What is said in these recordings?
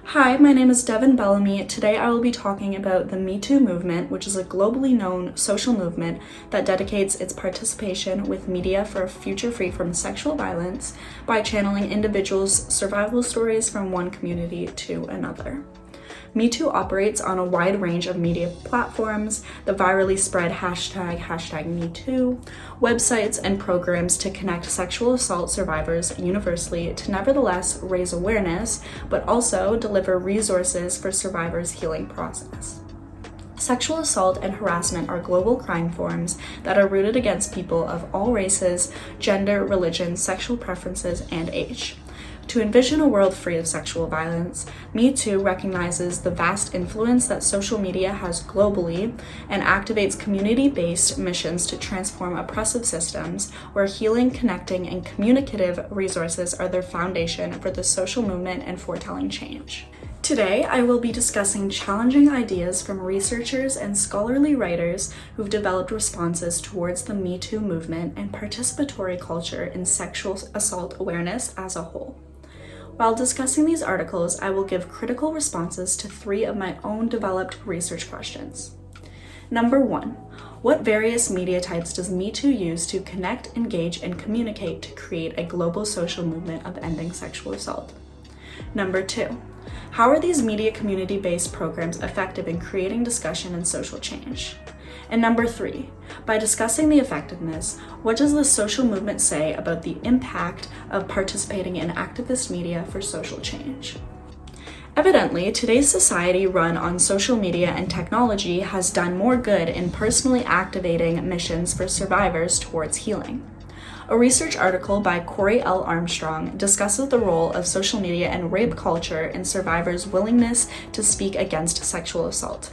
Hi, my name is Devon Bellamy. Today I will be talking about the Me Too movement, which is a globally known social movement that dedicates its participation with media for a future free from sexual violence by channeling individuals' survival stories from one community to another. Me Too operates on a wide range of media platforms, the virally spread hashtag #MeToo, websites and programs to connect sexual assault survivors universally to nevertheless raise awareness, but also deliver resources for survivors' healing process. Sexual assault and harassment are global crime forms that are rooted against people of all races, gender, religion, sexual preferences, and age. To envision a world free of sexual violence, Me Too recognizes the vast influence that social media has globally and activates community-based missions to transform oppressive systems where healing, connecting, and communicative resources are their foundation for the social movement and foretelling change. Today, I will be discussing challenging ideas from researchers and scholarly writers who've developed responses towards the Me Too movement and participatory culture in sexual assault awareness as a whole. While discussing these articles, I will give critical responses to 3 of my own developed research questions. Number 1, what various media types does Me Too use to connect, engage, and communicate to create a global social movement of ending sexual assault? Number 2, how are these media community-based programs effective in creating discussion and social change? And number 3, by discussing the effectiveness, what does the social movement say about the impact of participating in activist media for social change? Evidently, today's society run on social media and technology has done more good in personally activating missions for survivors towards healing. A research article by Corey L. Armstrong discusses the role of social media and rape culture in survivors' willingness to speak against sexual assault.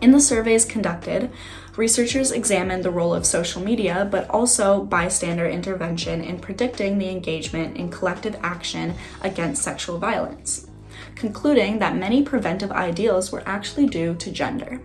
In the surveys conducted, researchers examined the role of social media, but also bystander intervention in predicting the engagement in collective action against sexual violence, concluding that many preventive ideals were actually due to gender.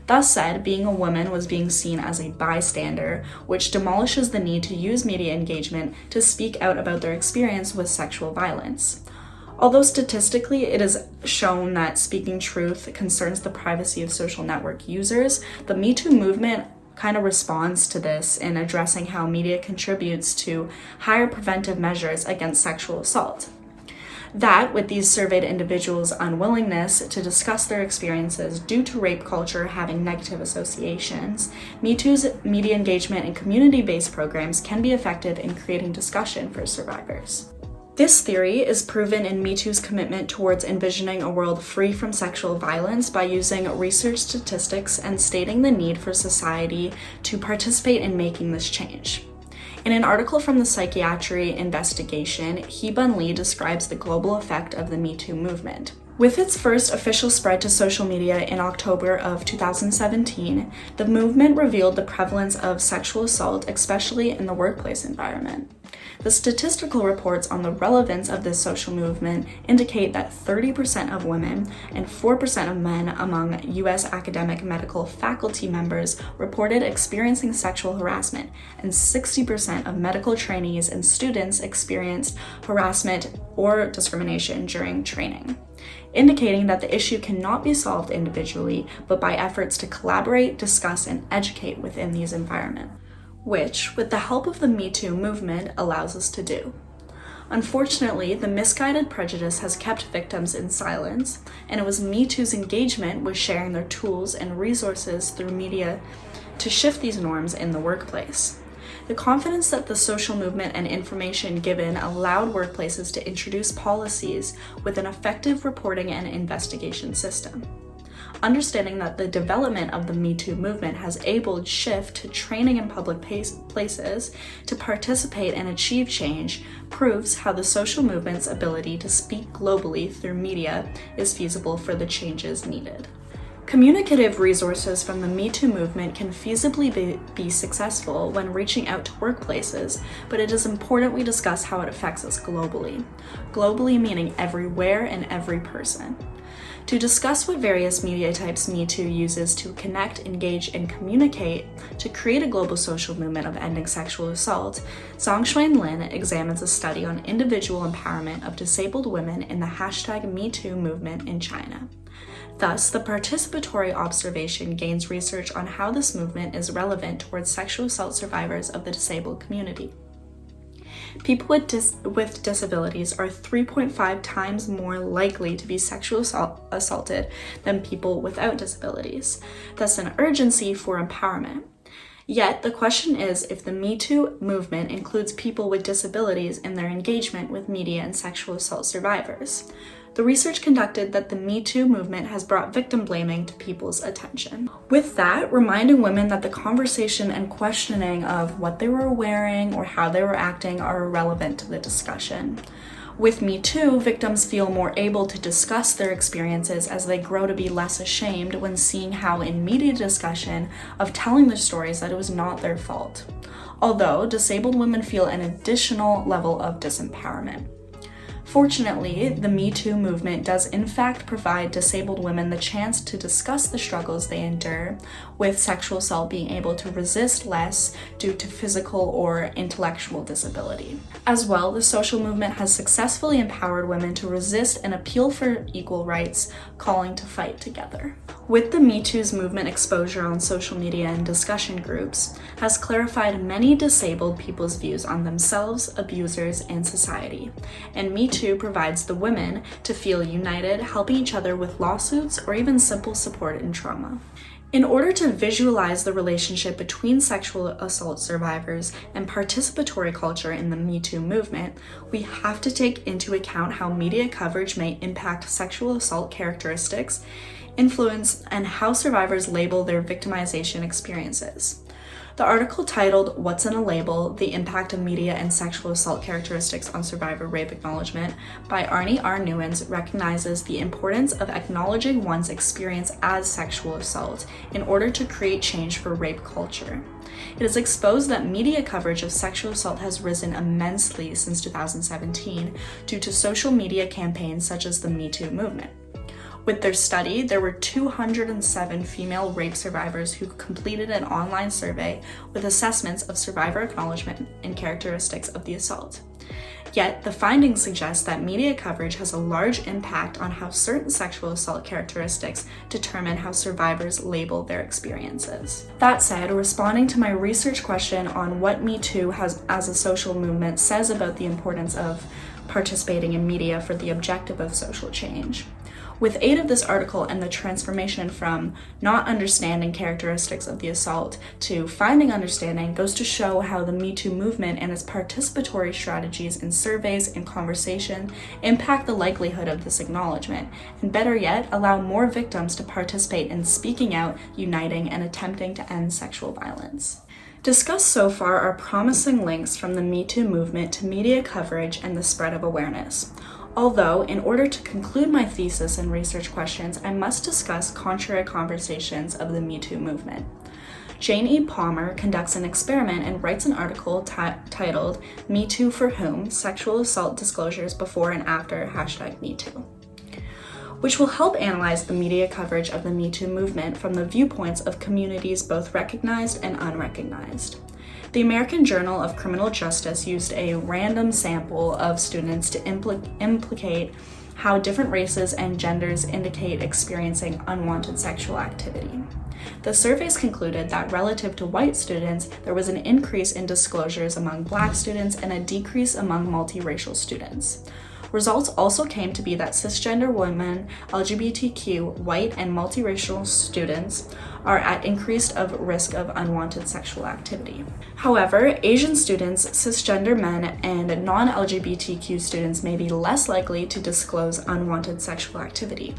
Thus said, being a woman was being seen as a bystander, which demolishes the need to use media engagement to speak out about their experience with sexual violence. Although statistically it is shown that speaking truth concerns the privacy of social network users, the Me Too movement kind of responds to this in addressing how media contributes to higher preventive measures against sexual assault. That, with these surveyed individuals' unwillingness to discuss their experiences due to rape culture having negative associations, Me Too's media engagement and community-based programs can be effective in creating discussion for survivors. This theory is proven in Me Too's commitment towards envisioning a world free from sexual violence by using research statistics and stating the need for society to participate in making this change. In an article from the Psychiatry Investigation, He-Bun Lee describes the global effect of the Me Too movement. With its first official spread to social media in October of 2017, the movement revealed the prevalence of sexual assault, especially in the workplace environment. The statistical reports on the relevance of this social movement indicate that 30% of women and 4% of men among U.S. academic medical faculty members reported experiencing sexual harassment, and 60% of medical trainees and students experienced harassment or discrimination during training, indicating that the issue cannot be solved individually, but by efforts to collaborate, discuss, and educate within these environments, which, with the help of the Me Too movement, allows us to do. Unfortunately, the misguided prejudice has kept victims in silence, and it was Me Too's engagement with sharing their tools and resources through media to shift these norms in the workplace. The confidence that the social movement and information given allowed workplaces to introduce policies with an effective reporting and investigation system. Understanding that the development of the Me Too movement has enabled shift to training in public places to participate and achieve change proves how the social movement's ability to speak globally through media is feasible for the changes needed. Communicative resources from the Me Too movement can feasibly be successful when reaching out to workplaces, but it is important we discuss how it affects us globally. Globally meaning everywhere and every person. To discuss what various media types Me Too uses to connect, engage, and communicate to create a global social movement of ending sexual assault, Zhongshuan Lin examines a study on individual empowerment of disabled women in the #MeToo movement in China. Thus, the participatory observation gains research on how this movement is relevant towards sexual assault survivors of the disabled community. People with disabilities are 3.5 times more likely to be sexually assaulted than people without disabilities, thus an urgency for empowerment. Yet, the question is if the Me Too movement includes people with disabilities in their engagement with media and sexual assault survivors. The research conducted that the Me Too movement has brought victim blaming to people's attention. With that, reminding women that the conversation and questioning of what they were wearing or how they were acting are irrelevant to the discussion. With Me Too, victims feel more able to discuss their experiences as they grow to be less ashamed when seeing how in media discussion of telling their stories that it was not their fault. Although disabled women feel an additional level of disempowerment. Fortunately, the Me Too movement does in fact provide disabled women the chance to discuss the struggles they endure, with sexual assault being able to resist less due to physical or intellectual disability. As well, the social movement has successfully empowered women to resist and appeal for equal rights, calling to fight together. With the Me Too's movement exposure on social media and discussion groups, has clarified many disabled people's views on themselves, abusers, and society. And Me Too provides the women to feel united, helping each other with lawsuits or even simple support in trauma. In order to visualize the relationship between sexual assault survivors and participatory culture in the Me Too movement, we have to take into account how media coverage may impact sexual assault characteristics, influence, and how survivors label their victimization experiences. The article titled "What's in a Label? The Impact of Media and Sexual Assault Characteristics on Survivor Rape Acknowledgement" by Arnie R. Newens recognizes the importance of acknowledging one's experience as sexual assault in order to create change for rape culture. It has exposed that media coverage of sexual assault has risen immensely since 2017 due to social media campaigns such as the Me Too movement. With their study, there were 207 female rape survivors who completed an online survey with assessments of survivor acknowledgement and characteristics of the assault. Yet, the findings suggest that media coverage has a large impact on how certain sexual assault characteristics determine how survivors label their experiences. That said, responding to my research question on what Me Too has as a social movement says about the importance of participating in media for the objective of social change. With aid of this article and the transformation from not understanding characteristics of the assault to finding understanding goes to show how the Me Too movement and its participatory strategies in surveys and conversation impact the likelihood of this acknowledgement, and better yet, allow more victims to participate in speaking out, uniting, and attempting to end sexual violence. Discussed so far are promising links from the Me Too movement to media coverage and the spread of awareness. Although, in order to conclude my thesis and research questions, I must discuss contrary conversations of the Me Too movement. Jane E. Palmer conducts an experiment and writes an article titled "Me Too for Whom? Sexual Assault Disclosures Before and After #MeToo," which will help analyze the media coverage of the Me Too movement from the viewpoints of communities both recognized and unrecognized. The American Journal of Criminal Justice used a random sample of students to implicate how different races and genders indicate experiencing unwanted sexual activity. The surveys concluded that relative to white students, there was an increase in disclosures among Black students and a decrease among multiracial students. Results also came to be that cisgender women, LGBTQ, white, and multiracial students are at increased risk of unwanted sexual activity. However, Asian students, cisgender men, and non-LGBTQ students may be less likely to disclose unwanted sexual activity.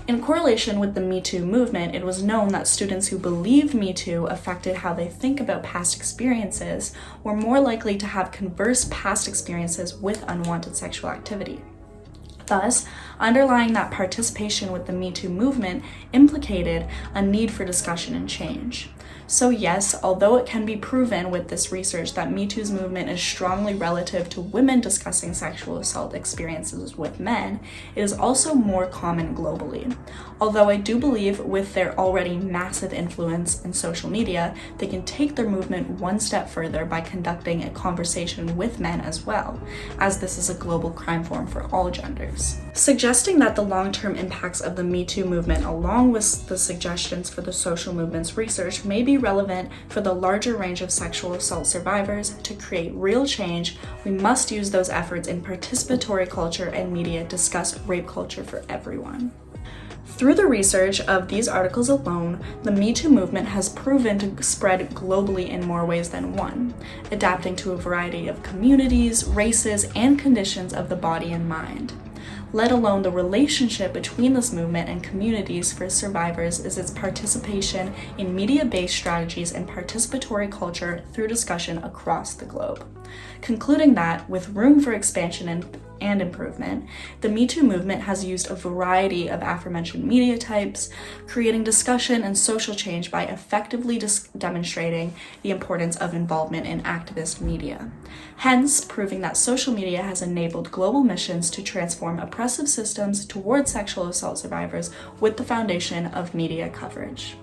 In correlation with the Me Too movement, it was known that students who believed Me Too affected how they think about past experiences were more likely to have converse past experiences with unwanted sexual activity. Thus, underlying that participation with the Me Too movement implicated a need for discussion and change. So yes, although it can be proven with this research that Me Too's movement is strongly relative to women discussing sexual assault experiences with men, it is also more common globally. Although I do believe with their already massive influence in social media, they can take their movement one step further by conducting a conversation with men as well, as this is a global crime form for all genders. Suggesting that the long-term impacts of the Me Too movement, along with the suggestions for the social movement's research, may be relevant for the larger range of sexual assault survivors. To create real change, we must use those efforts in participatory culture and media to discuss rape culture for everyone. Through the research of these articles alone, the Me Too movement has proven to spread globally in more ways than one, adapting to a variety of communities, races, and conditions of the body and mind. Let alone the relationship between this movement and communities for survivors is its participation in media-based strategies and participatory culture through discussion across the globe. Concluding that, with room for expansion and improvement, the Me Too movement has used a variety of aforementioned media types, creating discussion and social change by effectively demonstrating the importance of involvement in activist media. Hence, proving that social media has enabled global missions to transform oppressive systems towards sexual assault survivors with the foundation of media coverage.